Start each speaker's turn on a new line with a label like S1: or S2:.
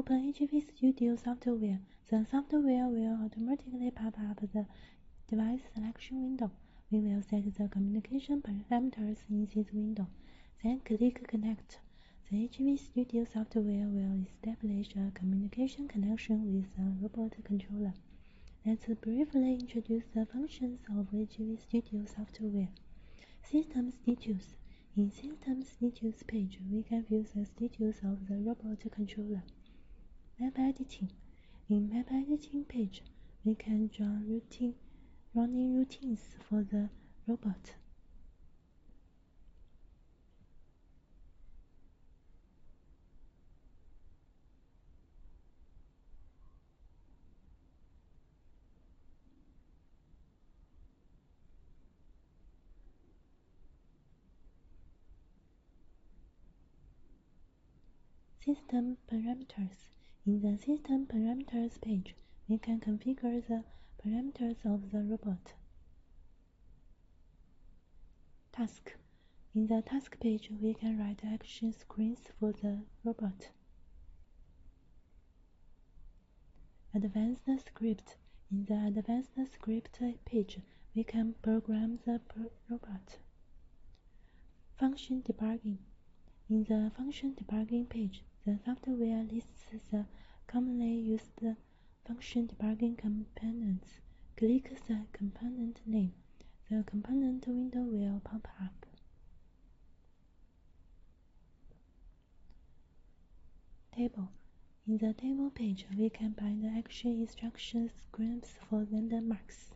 S1: open AGV Studio software. The software will automatically pop up the device selection window. We will set the communication parameters in this window. Then click Connect. The AGV Studio software will establish a communication connection with the robot controller. Let's briefly introduce the functions of AGV Studio software. System status. In System status page, we can view the status of the robot controller. Map editing. In map editing page, we can draw running routines for the robot. System parameters. In the System parameters page, we can configure the parameters of the robot. Task. In the task page, we can write action screens for the robot. Advanced script. In the advanced script page, we can program the robot. Function debugging. In the function debugging page, the software lists the commonly used function debugging components. Click the component name. The component window will pop up. Table. In the table page, we can bind action instruction screens for landmarks.